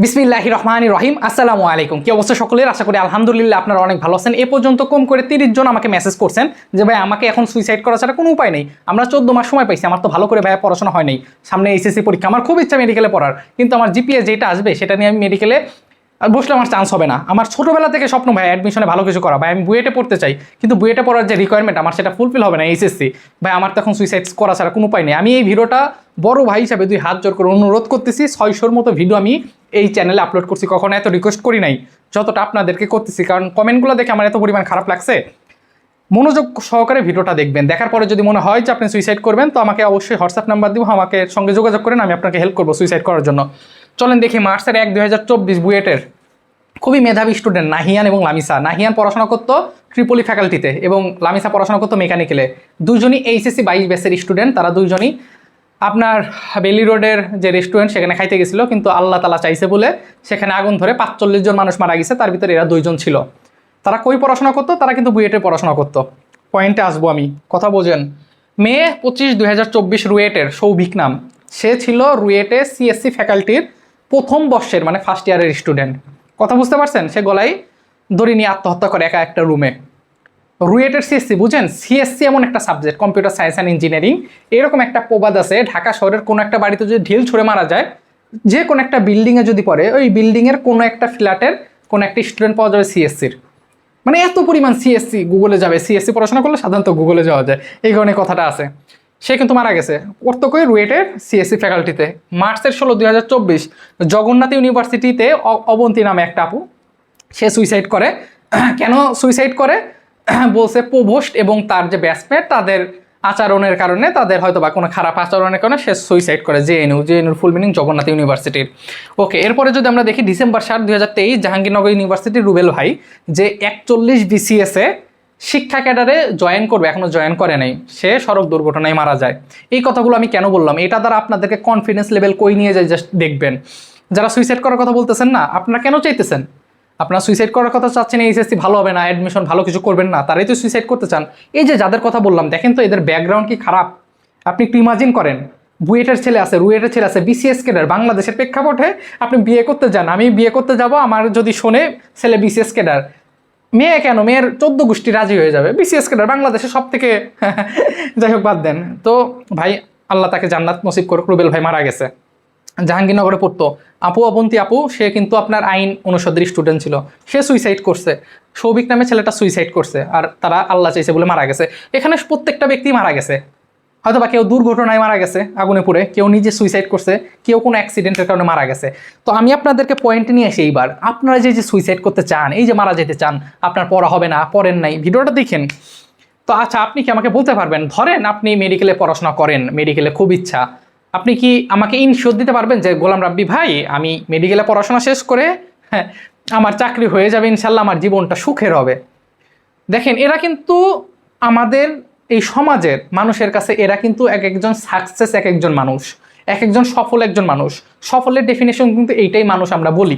বিসমিল্লাহির রহমানির রহিম। আসসালামু আলাইকুম। কি অবস্থা সকলের? আশা করি আলহামদুলিল্লাহ আপনারা অনেক ভালো আছেন। এ পর্যন্ত কম করে 30 জন আমাকে মেসেজ করছেন যে ভাই আমাকে এখন সুইসাইড করা ছাড়া কোনো উপায় নেই, আমরা 14 মাস সময় পাইছি, আমার তো ভালো করে ভাইয়া পড়াশোনা হয় নাই, সামনে এইচএসসি পরীক্ষা, আমার খুব ইচ্ছা মেডিকেলে পড়ার, কিন্তু আমার জিপিএ যেটা আসবে সেটা নিয়ে আমি মেডিকেলে বসলে আমার চান্স হবে না। আমার ছোটোবেলা থেকে স্বপ্ন ভাই অ্যাডমিশনে ভালো কিছু করা, ভাই আমি বুয়েটে পড়তে চাই, কিন্তু বুয়েটে পড়ার যে রিকোয়ারমেন্ট আমার সেটা ফুলফিল হবে না এইচএসসি। ভাই আমার তো এখন সুইসাইড করা ছাড়া কোনো উপায় নেই। আমি এই ভিডিওটা বড় ভাই হিসাবে 2 হাত জোর করে অনুরোধ করতেছি, 600-র মতো ভিডিও আমি এই চ্যানেলে আপলোড করছি, কখনো এত রিকোয়েস্ট করি নাই যতটা আপনাদেরকে করতেছি, কারণ কমেন্টগুলো দেখে আমার এত পরিমাণ খারাপ লাগছে। মনোযোগ সহকারে ভিডিওটা দেখবেন, দেখার পরে যদি মনে হয় যে আপনি সুইসাইড করবেন তো আমাকে অবশ্যই হোয়াটসঅ্যাপ নাম্বার দিব, আমাকে সঙ্গে যোগাযোগ করেন, আমি আপনাকে হেল্প করবো সুইসাইড করার জন্য। চলেন দেখি মার্চের 1/2024 বুয়েটের খুবই মেধাবী স্টুডেন্ট নাহিয়ান এবং লামিসা। নাহিয়ান পড়াশোনা করতো ট্রিপলি ফ্যাকাল্টিতে এবং লামিসা পড়াশোনা করতো মেকানিক্যালে। দুজনই এইচএসসি 22 ব্যাচের স্টুডেন্ট। তারা দুইজনই আপনার বেলি রোডের যে রেস্টুরেন্ট সেখানে খাইতে গেছিলো, কিন্তু আল্লাহ তালা চাইছে বলে সেখানে আগুন ধরে 45 জন মানুষ মারা গেছে, তার ভিতরে এরা 2 জন ছিল। তারা কই পড়াশোনা করতো? তারা কিন্তু বুয়েটে পড়াশোনা করতো। পয়েন্টে আসবো আমি, কথা বোঝেন। মে 25, 2024 রুয়েটের সৌভিক নাম, সে ছিল রুয়েটে সিএসসি ফ্যাকাল্টির প্রথম বর্ষের মানে ফার্স্ট ইয়ারের স্টুডেন্ট। কথা বুঝতে পারছেন? সে গলায় দড়ি নিয়ে আত্মহত্যা করে একা একটা রুমে। রুয়েটের সিএসসি বুঝেন, সিএসসি এমন একটা subject, computer science and engineering, এরকম একটা প্রবাদ আছে, ঢাকা শহরের কোনো একটা বাড়িতে যদি ঢিল ছুঁড়ে মারা যায়, যে কোনো একটা বিল্ডিংয়ে যদি পড়ে, ওই বিল্ডিংয়ের কোনো একটা ফ্ল্যাটের কোনো একটা স্টুডেন্ট পাওয়া যাবে সিএসসির। মানে এত পরিমাণ সিএসসি গুগলে যাবে, সিএসসি পড়াশোনা করলে সাধারণত গুগলে যাওয়া যায়, এই কারণে কথাটা আছে। সে কিন্তু মারা গেছে কর্তকই রুয়েটের সিএসসি ফ্যাকাল্টিতে। মার্চের 16, 2024 জগন্নাথ ইউনিভার্সিটিতে অবন্তী নামে একটা আপু, সে সুইসাইড করে। কেন সুইসাইড করে? বলছে প্রভোস্ট এবং তার যে ব্যাচমেট তাদের আচরণের কারণে, তাদের হয়তো বা কোনো খারাপ আচরণের কারণে সে সুইসাইড করে। জেএনইউর ফুল মিনিং জগন্নাথ ইউনিভার্সিটির। ওকে, এরপরে যদি আমরা দেখি ডিসেম্বর 7, 2023 জাহাঙ্গীরনগর ইউনিভার্সিটির রুবেল ভাই, যে 41 বিসিএসে শিক্ষা ক্যাডারে জয়েন করবে, এখনও জয়েন করে নাই, সে সড়ক দুর্ঘটনায় মারা যায়। এই কথাগুলো আমি কেন বললাম? এটা দ্বারা আপনাদেরকে কনফিডেন্স লেভেল কই নিয়ে যায় জাস্ট দেখবেন। যারা সুইসাইড করার কথা বলতেছেন না, আপনারা কেন চাইতেছেন? আপনারা সুইসাইড করার কথা চাচ্ছেন, এইচএসসি ভালো হবে না, অ্যাডমিশন ভালো কিছু করবেন না, তারাই তো সুইসাইড করতে চান। এই যে যাদের কথা বললাম, দেখেন তো এদের ব্যাকগ্রাউন্ড কি খারাপ। আপনি একটু ইমাজিন করেন, বুয়েটের ছেলে আছে, রুয়েটের ছেলে আছে, বিসিএস ক্যাডার, বাংলাদেশের প্রেক্ষাপটে আপনি বিয়ে করতে যান, আমি বিয়ে করতে যাব, আমার যদি শোনে ছেলে বিসিএস ক্যাডার, মেয়ে কেন, মেয়ের 14 গোষ্ঠী রাজি হয়ে যাবে, বিসিএস ক্যাডার বাংলাদেশের সব থেকে যাই হোক বাদ দেন তো। ভাই আল্লাহ তাকে জান্নাত নসিব করুক। রুবেল ভাই মারা গেছে, জাহাঙ্গীরনগরে পড়তো। অবন্তী আপু, সে কিন্তু আপনার আইন অনুষদের স্টুডেন্ট ছিল, সে সুইসাইড করছে। সৌভিক নামে ছেলেটা সুইসাইড করছে, আর তারা আল্লাহ চাইছে বলে মারা গেছে। এখানে প্রত্যেকটা ব্যক্তি মারা গেছে, হয়তো বা কেউ দুর্ঘটনায় মারা গেছে আগুনে পুড়ে, কেউ নিজে সুইসাইড করছে, কেউ কোনো অ্যাক্সিডেন্টের কারণে মারা গেছে। তো আমি আপনাদেরকে পয়েন্টে নিয়ে আসি এইবার, আপনারা যে সুইসাইড করতে চান, এই যে মারা যেতে চান, আপনার পড়া হবে না, পড়েন নাই, ভিডিওটা দেখেন তো। আচ্ছা, আপনি কি আমাকে বলতে পারবেন, ধরেন আপনি মেডিকেলে পড়াশোনা করেন, মেডিকেলে খুব ইচ্ছা, আপনি কি আমাকে ইনশিওর দিতে পারবেন যে গোলাম রাব্বি ভাই আমি মেডিকেলে পড়াশোনা শেষ করে আমার চাকরি হয়ে যাবে ইনশাল্লাহ, আমার জীবনটা সুখের হবে? দেখেন, এরা কিন্তু আমাদের এই সমাজের মানুষের কাছে এরা কিন্তু এক একজন সাকসেস, এক একজন মানুষ, এক একজন সফল একজন মানুষ। সফলের ডেফিনেশন কিন্তু এইটাই মানুষ আমরা বলি,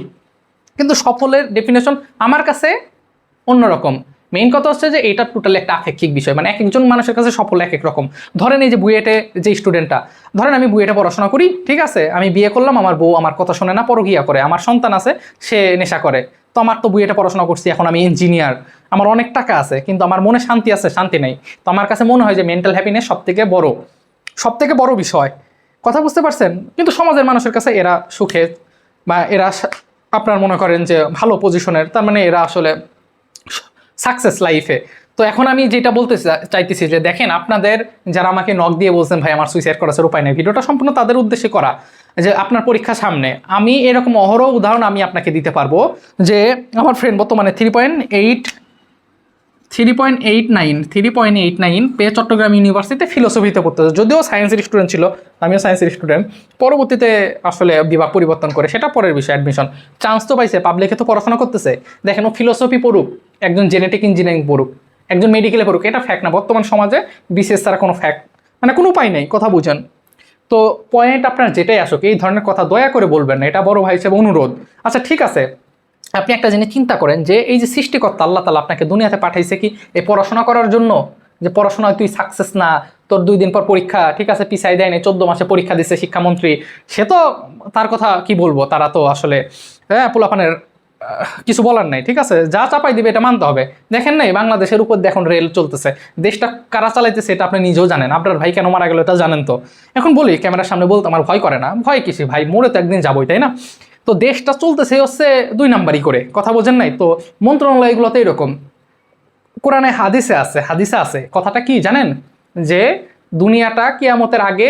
কিন্তু সফলের ডেফিনেশন আমার কাছে অন্যরকম। মেইন কথা হচ্ছে যে এটা টোটালি একটা আপেক্ষিক বিষয়, মানে এক একজন মানুষের কাছে সফল এক এক রকম। ধরেন এই যে বুয়েটে যে স্টুডেন্টটা, ধরেন আমি বুয়েটে পড়াশোনা করি, ঠিক আছে, আমি বিয়ে করলাম, আমার বউ আমার কথা শোনে না, পরকীয়া করে, আমার সন্তান আছে, সে নেশা করে, তো আমার তো বুয়েটে পড়াশোনা করছি, এখন আমি ইঞ্জিনিয়ার, আমার অনেক টাকা আছে, কিন্তু আমার মনে শান্তি আছে, শান্তি নেই। তো আমার কাছে মনে হয় যে মেন্টাল হ্যাপিনেস সব থেকে বড় বিষয়। কথা বুঝতে পারছেন? কিন্তু সমাজের মানুষের কাছে এরা সুখে, বা এরা আপনার মনে করেন যে ভালো পজিশনের, তার মানে এরা আসলে সাকসেস লাইফে। তো এখন আমি যেটা বলতে চাইতেছি যে দেখেন, আপনাদের যারা আমাকে নক দিয়ে বলছেন ভাই আমার সুইসাইড করার উপায় নেই, ভিডিওটা সম্পূর্ণ তাদের উদ্দেশ্যে করা। যে আপনার পরীক্ষা সামনে, আমি এরকম অহরহ উদাহরণ আমি আপনাকে দিতে পারবো যে আমার ফ্রেন্ড বর্তমানে 3.89 পেয়ে চট্টগ্রাম ইউনিভার্সিটিতে ফিলোসফিতে পড়তেছে। যদিও সায়েন্সের স্টুডেন্ট ছিল, আমিও সায়েন্সের স্টুডেন্ট, পরবর্তীতে আসলে বিভাগ পরিবর্তন করে, সেটা পরের বিষয়। অ্যাডমিশন চান্স তো পাইছে, পাবলিকে তো পড়াশোনা করতেছে। দেখেন, ও ফিলোসফি পড়ুক, একজন জেনেটিক ইঞ্জিনিয়ারিং পড়ুক, একজন মেডিকেলে পড়ুক, এটা ফ্যাক্ট না। বর্তমান সমাজে বিশেষ ছাড়া কোনো ফ্যাক্ট মানে কোনো উপায় নেই, কথা বুঝেন তো। পয়েন্ট আপনার যেটাই আসুক, এই ধরনের কথা দয়া করে বলবেন না, এটা বড় ভাই হিসেবে অনুরোধ। আচ্ছা ঠিক আছে, আপনি একটা জিনিস চিন্তা করেন যে এই যে সৃষ্টিকর্তা আল্লাহ তাআলা আপনাকে দুনিয়াতে পাঠাইছে কি এই পড়াশোনা করার জন্য? যে পড়াশোনায় তুই সাকসেস না, তোর 2 দিন পর পরীক্ষা, ঠিক আছে, পিছাই দেয়নি, 14 মাসে পরীক্ষা দিচ্ছে শিক্ষামন্ত্রী, সে তো তার কথা কি বলবো, তারা তো আসলে হ্যাঁ পোলাপানের কিছু বলার নাই, ঠিক আছে, যা চাপাই দিবে এটা মানতে হবে। দেখেন নাই বাংলাদেশের উপর দেখুন রেল চলতেছে, দেশটা কারা চালাইতেছে এটা আপনি নিজেও জানেন, আপনার ভাই কেন মারা গেল এটা জানেন তো। এখন বলি ক্যামেরার সামনে বলতে আমার ভয় করে না, ভয় কিসে ভাই, মরে তো একদিন যাবোই, তাই না? তো দেশটা চলতেছে হচ্ছে 2 নাম্বারই করে, কথা বোঝেন নাই তো। মন্ত্রণালয়গুলোতে এরকম, কোরআনে হাদিসে আছে কথাটা কি জানেন, যে দুনিয়াটা কিয়ামতের আগে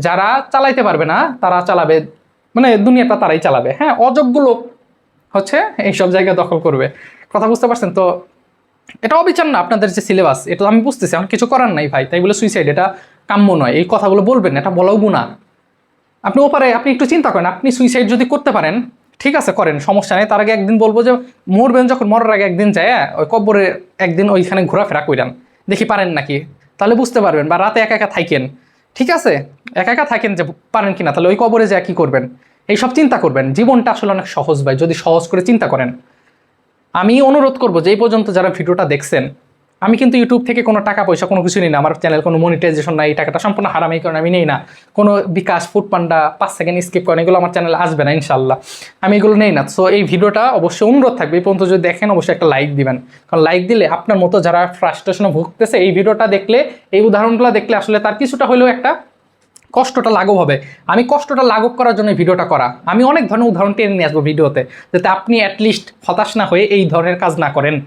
যারা চালাইতে পারবে না তারা চালাবে, মানে দুনিয়াটা তারাই চালাবে, হ্যাঁ, অযোগ্য লোক হচ্ছে এইসব জায়গা দখল করবে। কথা বুঝতে পারছেন তো? এটা অবিচার না আপনাদের যে সিলেবাস, এটা আমি বুঝতেছি, আমার কিছু করার নাই ভাই, তাই বলে সুইসাইড এটা কাম্য নয়, এই কথাগুলো বলবেন না, এটা বলাও গুনাহ। আপনি ওপারে আপনি একটু চিন্তা করেন, আপনি সুইসাইড যদি করতে পারেন ঠিক আছে করেন, সমস্যা নেই, তার আগে একদিন বলবো যে মরবেন যখন, মরার আগে একদিন যায় ওই কবরে একদিন ওইখানে ঘোরাফেরা কইরান, দেখি পারেন নাকি, তাহলে বুঝতে পারবেন। বা রাতে একা একা থাকেন, ঠিক আছে, একা একা থাকেন যে পারেন কিনা, তাহলে ওই কবরে যায় কি করবেন, এইসব চিন্তা করবেন। জীবনটা আসলে অনেক সহজ ভাই, যদি সহজ করে চিন্তা করেন। আমি অনুরোধ করবো যে এই পর্যন্ত যারা ভিডিওটা দেখছেন, আমি কিন্তু ইউটিউব থেকে কোনো টাকা পয়সা কোনো কিছু নিই না, আমার চ্যানেল কোনো মনিটাইজেশন নাই, এই টাকাটা সম্পূর্ণ হারাম, এই কারণে আমি নেই না। কোনো বিকাশ, ফুড পান্ডা, 5 সেকেন্ড স্কিপ করেন, এগুলো আমার চ্যানেলে আসবে না ইনশাল্লাহ, আমি এগুলো নেই না। সো এই ভিডিওটা অবশ্যই অনুরোধ থাকবে, এই পর্যন্ত যদি দেখেন অবশ্যই একটা লাইক দিবেন, কারণ লাইক দিলে আপনার মতো যারা ফ্রাস্ট্রেশনে ভুগতেছে এই ভিডিওটা দেখলে, এই উদাহরণগুলো দেখলে আসলে তার কিছুটা হলেও একটা কষ্টটা লাঘব হবে। আমি কষ্টটা লাঘব করার জন্য ভিডিওটা করা, আমি অনেক ধরনের উদাহরণ টেনে নিয়ে আসবো ভিডিওতে, যাতে আপনি অ্যাটলিস্ট হতাশ না হয়ে এই ধরনের কাজ না করেন।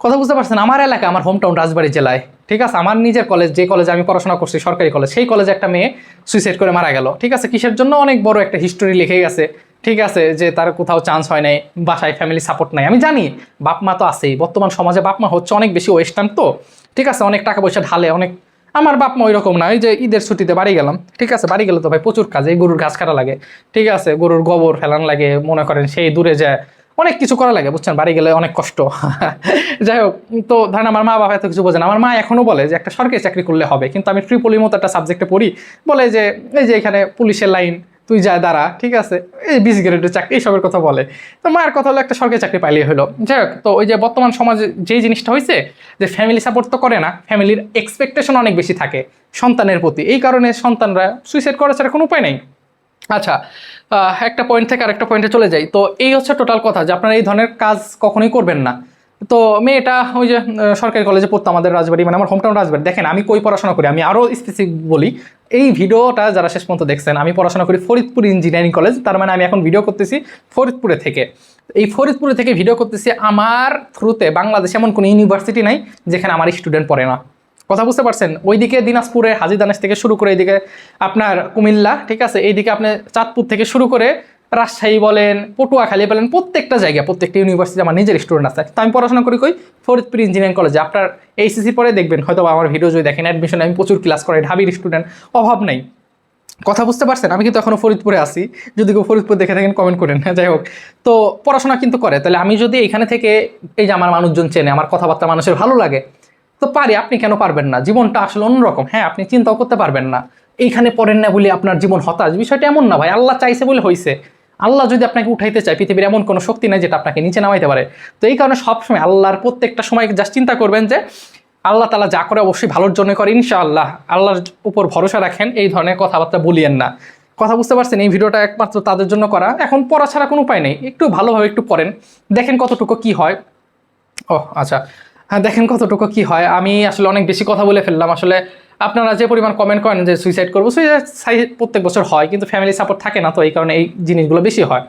কথা বুঝতে পারছেন? আমার এলাকা, আমার হোম টাউন রাজবাড়ী জেলায়, ঠিক আছে, আমার নিজের কলেজ, যে কলেজে আমি পড়াশোনা করছি সরকারি কলেজ, সেই কলেজে একটা মেয়ে সুইসাইড করে মারা গেল, ঠিক আছে, কিসের জন্য? অনেক বড় একটা হিস্টোরি লিখে গেছে, ঠিক আছে, যে তার কোথাও চান্স হয় নাই, বাসায় ফ্যামিলি সাপোর্ট নাই। আমি জানি বাপ মা তো আছেই, বর্তমান সমাজে বাপ মা হচ্ছে অনেক বেশি ওয়েস্টার্ন তো, ঠিক আছে, অনেক টাকা পয়সা ঢালে অনেক। আমার বাপ মা ওই রকম না, ওই যে ঈদের ছুটিতে বাড়ি গেলাম, ঠিক আছে, বাড়ি গেলে তো ভাই প্রচুর কাজ, এই গরুর ঘাস কাটা লাগে, ঠিক আছে, গরুর গোবর ফেলান লাগে, মনে করেন সেই দূরে যায় অনেক কিছু করা লাগে, বুঝছেন, বাড়ি গেলে অনেক কষ্ট। যাই হোক, তো ধরেন আমার মা বাবা এত কিছু বোঝে না, আমার মা এখনো বলে যে একটা সরকারি চাকরি করলে হবে, কিন্তু আমি ট্রিপলির মতো একটা সাবজেক্টে পড়ি, বলে যে এই যে এখানে পুলিশের লাইন, তুই যা দাঁড়া, ঠিক আছে, এই 20 গ্রেডের চাকরি, এইসবের কথা বলে। তো মায়ের কথা হলো একটা সরকারি চাকরি পাইলেই হলো। যাই হোক, তো ওই যে বর্তমান সমাজে যেই জিনিসটা হয়েছে, যে ফ্যামিলি সাপোর্ট তো করে না, ফ্যামিলির এক্সপেকটেশন অনেক বেশি থাকে সন্তানের প্রতি, এই কারণে সন্তানরা সুইসাইড করা ছাড়া কোনো উপায় নেই। আচ্ছা, একটা পয়েন্ট থেকে আরেকটা পয়েন্টে চলে যাই। তো এই হচ্ছে টোটাল কথা, যে আপনারা এই ধরনের কাজ কখনোই করবেন না। তো মেয়েটা ওই যে সরকারি কলেজে পড়তো, আমাদের রাজবাড়ি, মানে আমার হোমটাউন রাজবাড়ি। দেখেন আমি কই পড়াশোনা করি, আমি আরও স্পেসিফিক বলি, এই ভিডিওটা যারা শেষ পর্যন্ত দেখছেন, আমি পড়াশোনা করি ফরিদপুর ইঞ্জিনিয়ারিং কলেজ, তার মানে আমি এখন ভিডিও করতেছি ফরিদপুরে থেকে। এই ফরিদপুরে থেকে ভিডিও করতেছি, আমার থ্রুতে বাংলাদেশে এমন কোনো ইউনিভার্সিটি নাই যেখানে আমার স্টুডেন্ট পড়ে না। কথা বুঝতে পারছেন? ওইদিকে দিনাজপুরে হাজী দানেশ থেকে শুরু করে এইদিকে আপনার কুমিল্লা, ঠিক আছে, এইদিকে আপনি চাঁদপুর থেকে শুরু করে রাজশাহী বলেন, পটুয়াখালী বলেন, প্রত্যেকটা জায়গায় প্রত্যেকটা ইউনিভার্সিটি আমার নিজের স্টুডেন্ট আছে। তো আমি পড়াশোনা করি কই? ফরিদপুর ইঞ্জিনিয়ারিং কলেজে। আপনার এইচএসসি পরে দেখবেন হয়তো আমার ভিডিও যদি দেখেন, অ্যাডমিশনে আমি প্রচুর ক্লাস করাই, ঢাবির স্টুডেন্ট অভাব নেই। কথা বুঝতে পারছেন? আমি কিন্তু এখনো ফরিদপুরে আছি, যদি কেউ ফরিদপুর দেখে থাকেন কমেন্ট করেন। যাই হোক, তো পড়াশোনা কিন্তু করে, তাহলে আমি যদি এখানে থেকে এই যে আমার মানুষজন চেনে, আমার কথাবার্তা মানুষের ভালো লাগে, তো পারি, আপনি কেন পারবেন না? জীবনটা আসলে অন্যরকম। হ্যাঁ, আপনি চিন্তাও করতে পারবেন না, এইখানে পড়েন না বলে আপনার জীবন হতাশ, বিষয়টা এমন না ভাই, আল্লাহ চাইছে বলে হয়েছে। আল্লাহ যদি আপনাকে উঠাইতে চায়, পৃথিবীর এমন কোনো শক্তি নাই যেটা আপনাকে নিচে নামাইতে পারে। তো এই কারণে সবসময় আল্লাহর প্রত্যেকটা সময় জাস্ট চিন্তা করবেন যে আল্লাহ তাআলা যা করে অবশ্যই ভালোর জন্য করে, ইনশাআল্লাহ। আল্লাহর উপর ভরসা রাখেন, এই ধরনের কথাবার্তা বলিয়েন না। কথা বুঝতে পারছেন? এই ভিডিওটা একমাত্র তাদের জন্য করা, এখন পড়া ছাড়া কোনো উপায় নেই, একটু ভালোভাবে একটু পড়েন, দেখেন কতটুকু কি হয়। ও আচ্ছা, হ্যাঁ, দেখেন কতটুকু কি হয়। আমি আসলে অনেক বেশি কথা বলে ফেললাম। আসলে আপনারা যে পরিমাণ কমেন্ট করেন যে সুইসাইড করবো, সুইসাইড প্রত্যেক বছর হয়, কিন্তু ফ্যামিলি সাপোর্ট থাকে না, তো এই কারণে এই জিনিসগুলো বেশি হয়।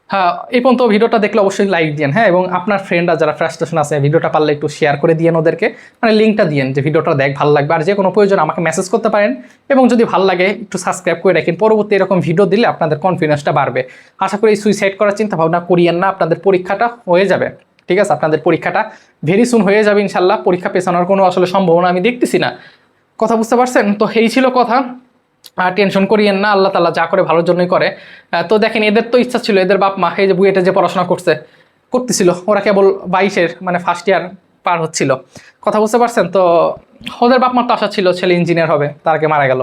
হ্যাঁ, এই পর্যন্ত ভিডিওটা দেখলে অবশ্যই লাইক দিন, হ্যাঁ, এবং আপনার ফ্রেন্ডরা যারা ফ্রাস্ট্রেশন আছে, ভিডিওটা পারলে একটু শেয়ার করে দিয়েন ওদেরকে, মানে লিঙ্কটা দিয়েন যে ভিডিওটা দেখ, ভালো লাগবে। আর যে কোনো প্রয়োজন আমাকে মেসেজ করতে পারেন, এবং যদি ভালো লাগে একটু সাবস্ক্রাইব করে রাখেন, পরবর্তী এরকম ভিডিও দিলে আপনাদের কনফিডেন্সটা বাড়বে। আশা করি এই সুইসাইড করার চিন্তা ভাবনা করিয়েন না, আপনাদের পরীক্ষাটা হয়ে যাবে, ঠিক আছে, আপনাদের পরীক্ষাটা ভেরি সুন হয়ে যাবে ইনশাল্লাহ। পরীক্ষা পেছানোর কোনো আসলে সম্ভাবনা আমি দেখতেছি না। কথা বুঝতে পারছেন? তো এই ছিল কথা, আর টেনশন করিয়েন না, আল্লাহ তাআলা যা করে ভালোর জন্যই করে। তো দেখেন, এদের তো ইচ্ছা ছিল, এদের বাপ মা এই যে বুয়েটে যে পড়াশোনা করতেছিল, ওরা কেবল 22-এর মানে ফার্স্ট ইয়ার পার হচ্ছিল। কথা বুঝতে পারছেন? তো ওদের বাপ মার তো আশা ছিল ছেলে ইঞ্জিনিয়ার হবে, তার আগে মারা গেল,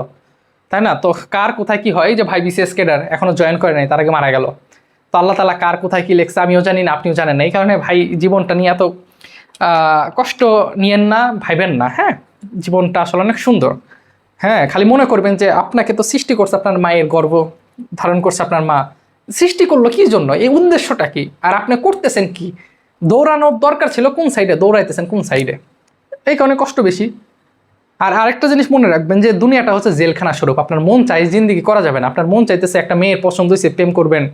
তাই না? তো কার কোথায় কি হয়, যে ভাই বিসিএস ক্যাডার এখনো জয়েন করে নাই, তার আগে মারা গেল। তো আল্লাহ তাআলা কার কোথায় কি লেখছে আমিও জানি না, আপনিও জানেন না। এই কারণে ভাই জীবনটা নিয়ে এত কষ্ট নিয়েন না, ভাইবেন না, হ্যাঁ, জীবনটা আসলে অনেক সুন্দর। হ্যাঁ, খালি মনে করবেন যে আপনাকে তো সৃষ্টি করছে আপনার মায়ের গর্ভ ধারণ করছে আপনার মা, সৃষ্টি করলো কি জন্য, এই উদ্দেশ্যটা কি, আর আপনি করতেছেন কি, দৌড়ানোর দরকার ছিল কোন সাইডে, দৌড়াইতেছেন কোন সাইডে, এই কারণে কষ্ট বেশি। আর আরেকটা জিনিস মনে রাখবেন যে দুনিয়াটা হচ্ছে জেলখানা স্বরূপ। আপনার মন চাই জিন্দিগি করা যাবে না, আপনার মন চাইতেছে একটা মেয়ের পছন্দ হয়েছে প্রেম করবেন,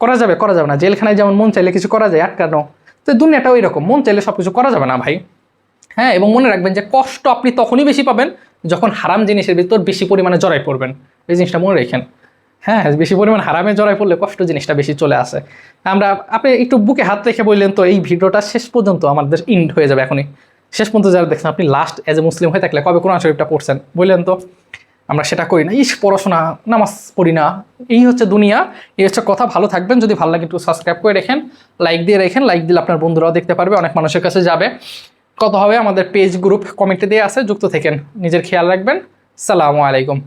করা যাবে না। জেলখানায় যেমন মন চাইলে কিছু করা যায় আটকানো, তো দুনিয়াটা ওই রকম, মন চাইলে সব কিছু করা যাবে না ভাই। হ্যাঁ, এবং মনে রাখবেন যে কষ্ট আপনি তখনই বেশি পাবেন যখন হারাম জিনিসের ভিতর বেশি পরিমাণে জড়াই পড়বেন, এই জিনিসটা মনে রাখেন। হ্যাঁ, বেশি পরিমাণ হারামে জড়াই পড়লে কষ্ট জিনিসটা বেশি চলে আসে। আপনি একটু বুকে হাত রেখে বললেন তো এই ভিডিওটা শেষ পর্যন্ত আমাদের ইন্ড হয়ে যাবে এখনই। শেষ পর্যন্ত যারা দেখছেন, আপনি লাস্ট এজ এ মুসলিম হয়ে থাকলে কবে কোরআন শরীফটা পড়ছেন বললেন তো? আমরা সেটা করি না, পড়াশোনা নামাজ পড়ি না, এই হচ্ছে দুনিয়া, এই হচ্ছে কথা। ভালো থাকবেন, যদি ভালো লাগে একটু সাবস্ক্রাইব করে রেখেন, লাইক দিয়ে রেখেন, লাইক দিলে আপনার বন্ধুরাও দেখতে পারবে, অনেক মানুষের কাছে যাবে। কত হবে আমাদের পেজ গ্রুপ কমিটি দিয়ে আছে, যুক্ত থেকেন। নিজের খেয়াল রাখবেন। সালামু আলাইকুম।